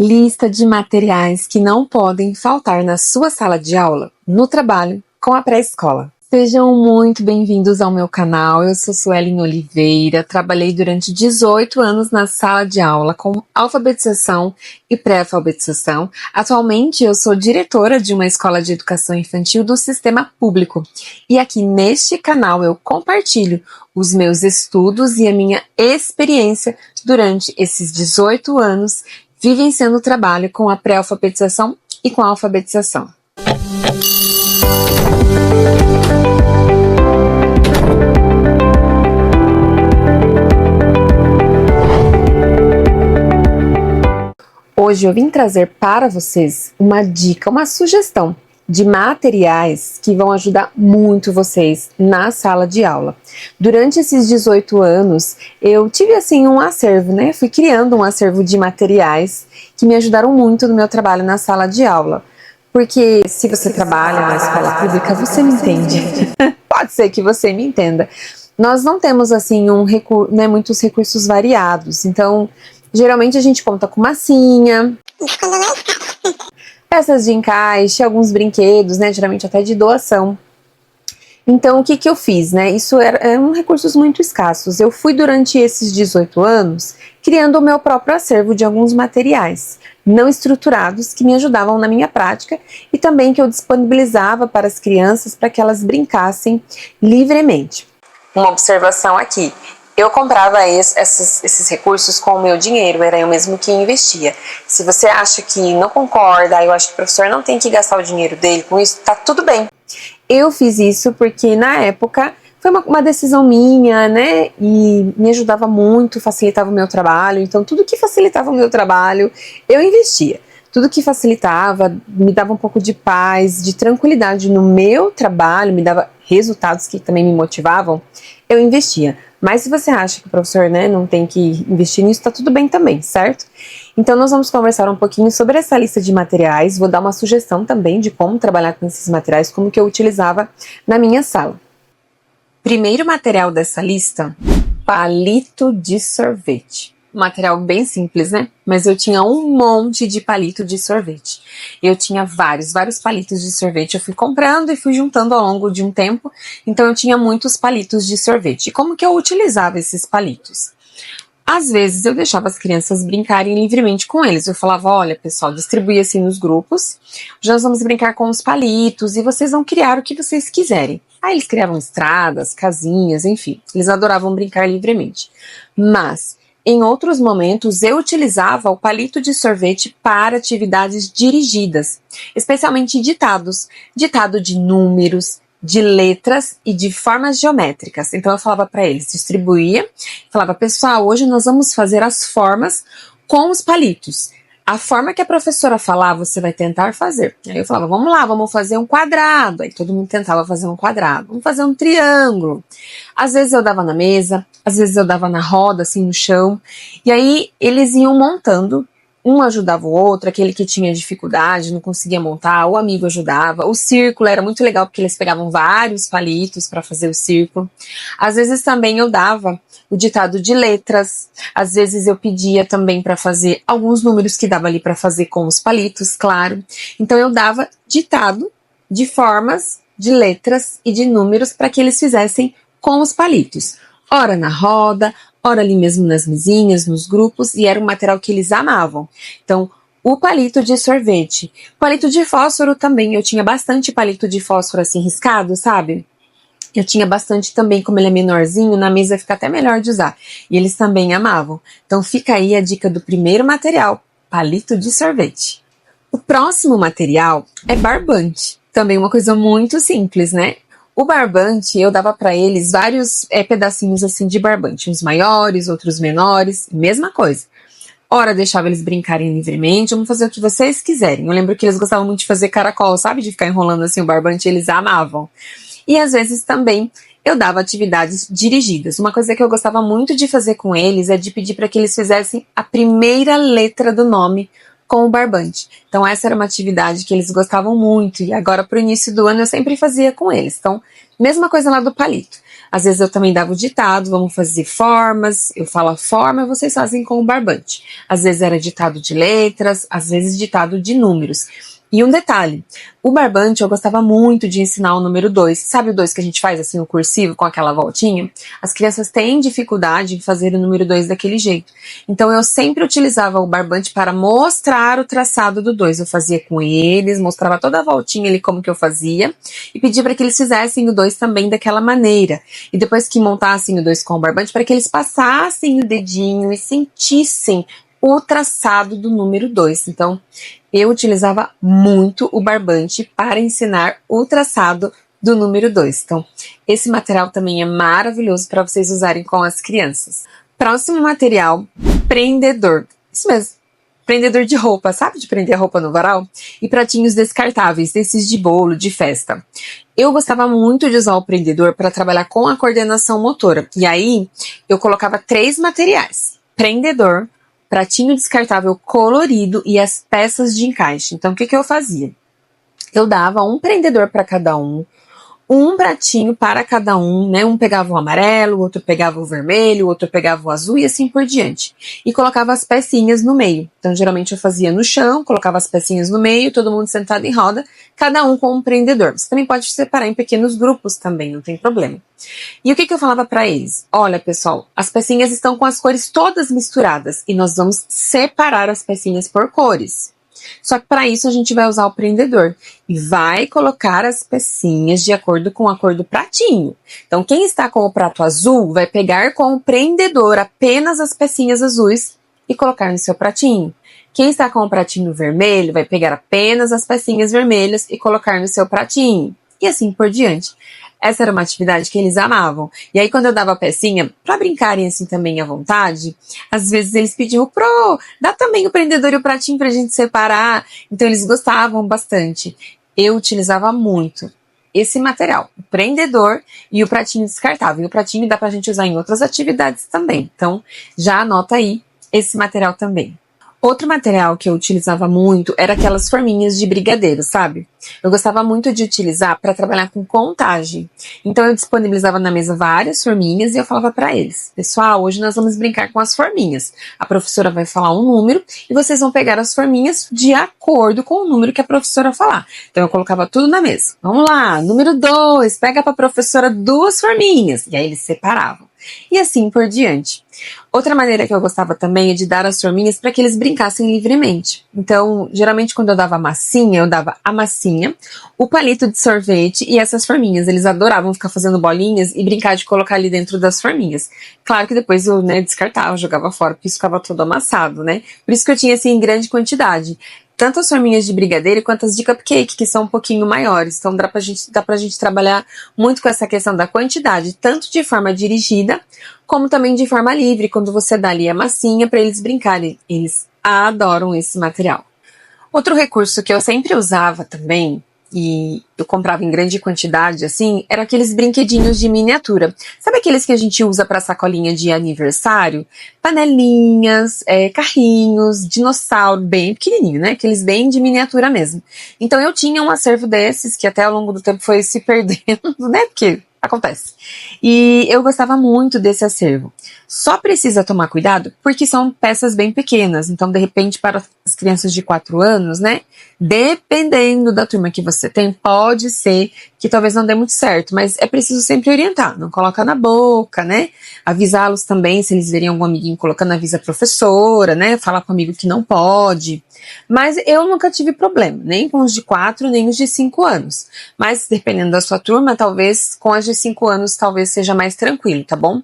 Lista de materiais que não podem faltar na sua sala de aula, no trabalho, com a pré-escola. Sejam muito bem-vindos ao meu canal, eu sou Suelen Oliveira, trabalhei durante 18 anos na sala de aula com alfabetização e pré-alfabetização. Atualmente eu sou diretora de uma escola de educação infantil do sistema público. E aqui neste canal eu compartilho os meus estudos e a minha experiência durante esses 18 anos vivenciando o trabalho com a pré-alfabetização e com a alfabetização. Hoje eu vim trazer para vocês uma dica, uma sugestão de materiais que vão ajudar muito vocês na sala de aula. Durante esses 18 anos, eu tive assim um acervo, né? Fui criando um acervo de materiais que me ajudaram muito no meu trabalho na sala de aula. Porque se você trabalha na escola pública, você me entende. Pode ser que você me entenda. Nós não temos assim muitos recursos variados, então geralmente a gente conta com massinha, peças de encaixe, alguns brinquedos, né, geralmente até de doação. Então, o que eu fiz, né? Isso eram recursos muito escassos. Eu fui, durante esses 18 anos, criando o meu próprio acervo de alguns materiais não estruturados que me ajudavam na minha prática e também que eu disponibilizava para as crianças para que elas brincassem livremente. Uma observação aqui. Eu comprava esses recursos com o meu dinheiro, era eu mesmo que investia. Se você acha que não concorda, eu acho que o professor não tem que gastar o dinheiro dele com isso, tá tudo bem. Eu fiz isso porque na época foi uma decisão minha, né, e me ajudava muito, facilitava o meu trabalho, então tudo que facilitava o meu trabalho, eu investia. Tudo que facilitava, me dava um pouco de paz, de tranquilidade no meu trabalho, me dava resultados que também me motivavam, eu investia. Mas se você acha que o professor, né, não tem que investir nisso, tá tudo bem também, certo? Então nós vamos conversar um pouquinho sobre essa lista de materiais, vou dar uma sugestão também de como trabalhar com esses materiais, como que eu utilizava na minha sala. Primeiro material dessa lista, palito de sorvete. Material bem simples, né? Mas eu tinha um monte de palito de sorvete. Eu tinha vários palitos de sorvete. Eu fui comprando e fui juntando ao longo de um tempo. Então eu tinha muitos palitos de sorvete. E como que eu utilizava esses palitos? Às vezes eu deixava as crianças brincarem livremente com eles. Eu falava, olha pessoal, distribuía assim nos grupos. Já nós vamos brincar com os palitos e vocês vão criar o que vocês quiserem. Aí eles criavam estradas, casinhas, enfim. Eles adoravam brincar livremente. Mas em outros momentos, eu utilizava o palito de sorvete para atividades dirigidas, especialmente ditados, ditado de números, de letras e de formas geométricas. Então eu falava para eles, distribuía, falava, pessoal, hoje nós vamos fazer as formas com os palitos. A forma que a professora falar, você vai tentar fazer. Aí eu falava, vamos lá, vamos fazer um quadrado. Aí todo mundo tentava fazer um quadrado. Vamos fazer um triângulo. Às vezes eu dava na mesa, às vezes eu dava na roda, assim, no chão. E aí eles iam montando. Um ajudava o outro, aquele que tinha dificuldade, não conseguia montar, o amigo ajudava. O círculo era muito legal porque eles pegavam vários palitos para fazer o círculo. Às vezes também eu dava o ditado de letras, às vezes eu pedia também para fazer alguns números que dava ali para fazer com os palitos, claro. Então eu dava ditado de formas, de letras e de números para que eles fizessem com os palitos. Ora na roda, ora ali mesmo nas mesinhas, nos grupos, e era um material que eles amavam. Então, o palito de sorvete. Palito de fósforo também, eu tinha bastante palito de fósforo assim riscado, sabe? Eu tinha bastante também, como ele é menorzinho, na mesa fica até melhor de usar. E eles também amavam. Então fica aí a dica do primeiro material, palito de sorvete. O próximo material é barbante. Também uma coisa muito simples, né? O barbante, eu dava para eles vários pedacinhos assim de barbante, uns maiores, outros menores, mesma coisa. Ora, deixava eles brincarem livremente, vamos fazer o que vocês quiserem. Eu lembro que eles gostavam muito de fazer caracol, sabe? De ficar enrolando assim o barbante, eles amavam. E às vezes também eu dava atividades dirigidas. Uma coisa que eu gostava muito de fazer com eles é de pedir para que eles fizessem a primeira letra do nome com o barbante. Então essa era uma atividade que eles gostavam muito e agora pro início do ano eu sempre fazia com eles. Então, mesma coisa lá do palito. Às vezes eu também dava o ditado, vamos fazer formas, eu falo a forma, vocês fazem com o barbante. Às vezes era ditado de letras, às vezes ditado de números. E um detalhe, o barbante eu gostava muito de ensinar o número 2. Sabe o 2 que a gente faz assim, o cursivo, com aquela voltinha? As crianças têm dificuldade em fazer o número 2 daquele jeito. Então eu sempre utilizava o barbante para mostrar o traçado do 2. Eu fazia com eles, mostrava toda a voltinha ali como que eu fazia e pedia para que eles fizessem o 2 também daquela maneira. E depois que montassem o 2 com o barbante, para que eles passassem o dedinho e sentissem o traçado do número 2. Então, eu utilizava muito o barbante para ensinar o traçado do número 2. Então, esse material também é maravilhoso para vocês usarem com as crianças. Próximo material, prendedor. Isso mesmo, prendedor de roupa, sabe de prender a roupa no varal? E pratinhos descartáveis, desses de bolo, de festa. Eu gostava muito de usar o prendedor para trabalhar com a coordenação motora. E aí, eu colocava 3 materiais. Prendedor, pratinho descartável colorido e as peças de encaixe. Então, o que eu fazia? Eu dava um prendedor para cada um pratinho para cada um, né? Um pegava o amarelo, o outro pegava o vermelho, o outro pegava o azul e assim por diante. E colocava as pecinhas no meio. Então, geralmente eu fazia no chão, colocava as pecinhas no meio, todo mundo sentado em roda, cada um com um prendedor. Você também pode separar em pequenos grupos também, não tem problema. E o que eu falava para eles? Olha, pessoal, as pecinhas estão com as cores todas misturadas e nós vamos separar as pecinhas por cores. Só que para isso a gente vai usar o prendedor e vai colocar as pecinhas de acordo com a cor do pratinho. Então, quem está com o prato azul vai pegar com o prendedor apenas as pecinhas azuis e colocar no seu pratinho. Quem está com o pratinho vermelho vai pegar apenas as pecinhas vermelhas e colocar no seu pratinho. E assim por diante. Essa era uma atividade que eles amavam. E aí, quando eu dava a pecinha, pra brincarem assim também à vontade, às vezes eles pediam, dá também o prendedor e o pratinho pra gente separar. Então, eles gostavam bastante. Eu utilizava muito esse material, o prendedor e o pratinho descartável. E o pratinho dá pra gente usar em outras atividades também. Então, já anota aí esse material também. Outro material que eu utilizava muito era aquelas forminhas de brigadeiro, sabe? Eu gostava muito de utilizar para trabalhar com contagem. Então eu disponibilizava na mesa várias forminhas e eu falava para eles: pessoal, hoje nós vamos brincar com as forminhas. A professora vai falar um número e vocês vão pegar as forminhas de acordo com o número que a professora falar. Então eu colocava tudo na mesa. Vamos lá, número 2, pega para a professora 2 forminhas. E aí eles separavam. E assim por diante. Outra maneira que eu gostava também é de dar as forminhas para que eles brincassem livremente. Então, geralmente quando eu dava massinha, eu dava a massinha, o palito de sorvete e essas forminhas. Eles adoravam ficar fazendo bolinhas e brincar de colocar ali dentro das forminhas. Claro que depois eu, descartava, jogava fora, porque isso ficava todo amassado, né? Por isso que eu tinha assim em grande quantidade. Tanto as forminhas de brigadeiro quanto as de cupcake, que são um pouquinho maiores. Então dá pra gente trabalhar muito com essa questão da quantidade, tanto de forma dirigida, como também de forma livre, quando você dá ali a massinha para eles brincarem. Eles adoram esse material. Outro recurso que eu sempre usava também, e eu comprava em grande quantidade, assim, eram aqueles brinquedinhos de miniatura. Sabe aqueles que a gente usa para sacolinha de aniversário? Panelinhas, carrinhos, dinossauro, bem pequenininho, né? Aqueles bem de miniatura mesmo. Então eu tinha um acervo desses, que até ao longo do tempo foi se perdendo, né? Porque acontece. E eu gostava muito desse acervo. Só precisa tomar cuidado porque são peças bem pequenas. Então, de repente, para as crianças de 4 anos, né? Dependendo da turma que você tem, pode ser que talvez não dê muito certo. Mas é preciso sempre orientar. Não coloca na boca, né? Avisá-los também, se eles verem algum amiguinho colocando, avisa a professora, né? Fala com o amigo que não pode. Mas eu nunca tive problema, nem com os de 4, nem os de 5 anos. Mas, dependendo da sua turma, talvez com as de 5 anos, talvez seja mais tranquilo, tá bom?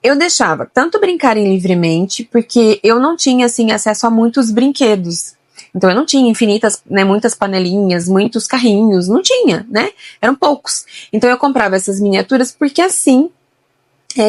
Eu deixava tanto brincarem livremente, porque eu não tinha, assim, acesso a muitos brinquedos. Então eu não tinha infinitas, né, muitas panelinhas, muitos carrinhos, não tinha, né? Eram poucos. Então eu comprava essas miniaturas porque assim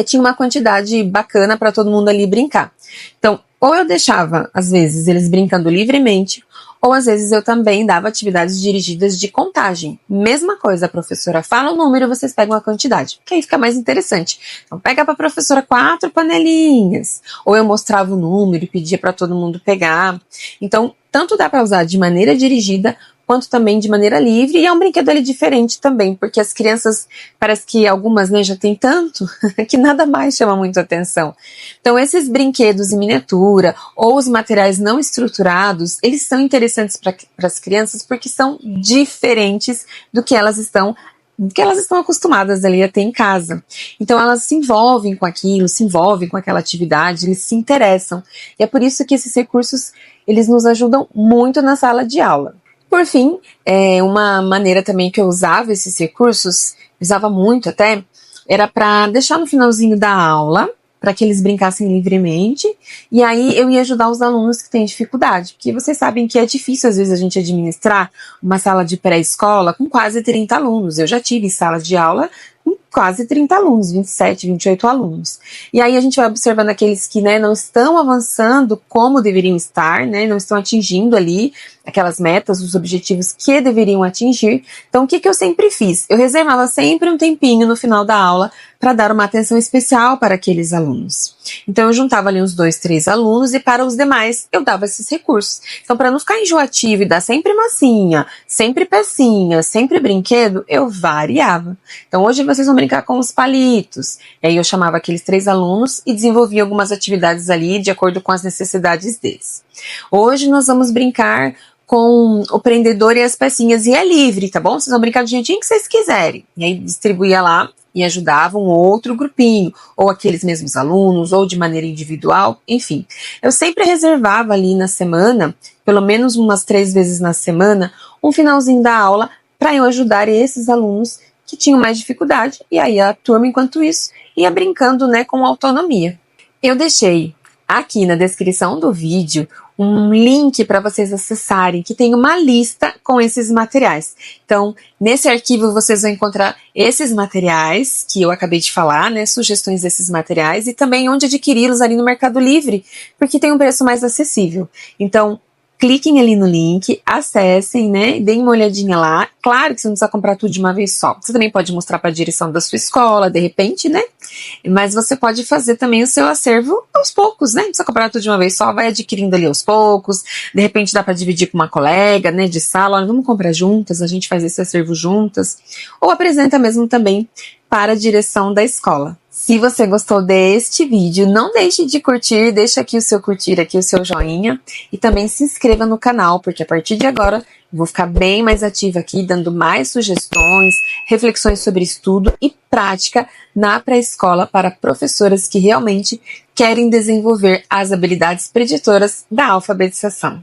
tinha uma quantidade bacana para todo mundo ali brincar. Então, ou eu deixava, às vezes, eles brincando livremente, ou às vezes eu também dava atividades dirigidas de contagem. Mesma coisa, a professora fala o número e vocês pegam a quantidade, que aí fica mais interessante. Então pega para a professora 4 panelinhas, ou eu mostrava o número e pedia para todo mundo pegar. Então, tanto dá para usar de maneira dirigida, quanto também de maneira livre, e é um brinquedo ali diferente também, porque as crianças, parece que algumas, né, já tem tanto, que nada mais chama muito atenção. Então esses brinquedos em miniatura, ou os materiais não estruturados, eles são interessantes para as crianças, porque são diferentes do que elas estão acostumadas ali a ter em casa. Então elas se envolvem com aquilo, se envolvem com aquela atividade, eles se interessam. E é por isso que esses recursos, eles nos ajudam muito na sala de aula. Por fim, uma maneira também que eu usava esses recursos, usava muito até, era para deixar no finalzinho da aula, para que eles brincassem livremente, e aí eu ia ajudar os alunos que têm dificuldade, porque vocês sabem que é difícil às vezes a gente administrar uma sala de pré-escola com quase 30 alunos. Eu já tive sala de aula com quase 30 alunos, 27, 28 alunos. E aí a gente vai observando aqueles que, né, não estão avançando como deveriam estar, né, não estão atingindo ali aquelas metas, os objetivos que deveriam atingir. Então o que eu sempre fiz? Eu reservava sempre um tempinho no final da aula para dar uma atenção especial para aqueles alunos. Então eu juntava ali uns 2, 3 alunos, e para os demais eu dava esses recursos. Então, para não ficar enjoativo e dar sempre massinha, sempre pecinha, sempre brinquedo, eu variava. Então hoje vocês vão brincar com os palitos. E aí eu chamava aqueles 3 alunos e desenvolvia algumas atividades ali de acordo com as necessidades deles. Hoje nós vamos brincar com o prendedor e as pecinhas, e é livre, tá bom? Vocês vão brincar do jeitinho que vocês quiserem. E aí distribuía lá e ajudava um outro grupinho, ou aqueles mesmos alunos, ou de maneira individual, enfim. Eu sempre reservava ali na semana, pelo menos umas 3 vezes na semana, um finalzinho da aula para eu ajudar esses alunos que tinham mais dificuldade, e aí a turma, enquanto isso, ia brincando, né, com autonomia. Eu deixei aqui na descrição do vídeo um link para vocês acessarem, que tem uma lista com esses materiais. Então, nesse arquivo vocês vão encontrar esses materiais que eu acabei de falar, né, sugestões desses materiais, e também onde adquiri-los ali no Mercado Livre, porque tem um preço mais acessível. Então, cliquem ali no link, acessem, né, deem uma olhadinha lá. Claro que você não precisa comprar tudo de uma vez só. Você também pode mostrar para a direção da sua escola, de repente, né? Mas você pode fazer também o seu acervo aos poucos, né? Não precisa comprar tudo de uma vez só, vai adquirindo ali aos poucos. De repente dá para dividir com uma colega, né, de sala. Olha, vamos comprar juntas, a gente faz esse acervo juntas. Ou apresenta mesmo também para a direção da escola. Se você gostou deste vídeo, não deixe de curtir, deixa aqui o seu curtir, aqui o seu joinha, e também se inscreva no canal, porque a partir de agora eu vou ficar bem mais ativa aqui, dando mais sugestões, reflexões sobre estudo e prática na pré-escola para professoras que realmente querem desenvolver as habilidades preditoras da alfabetização.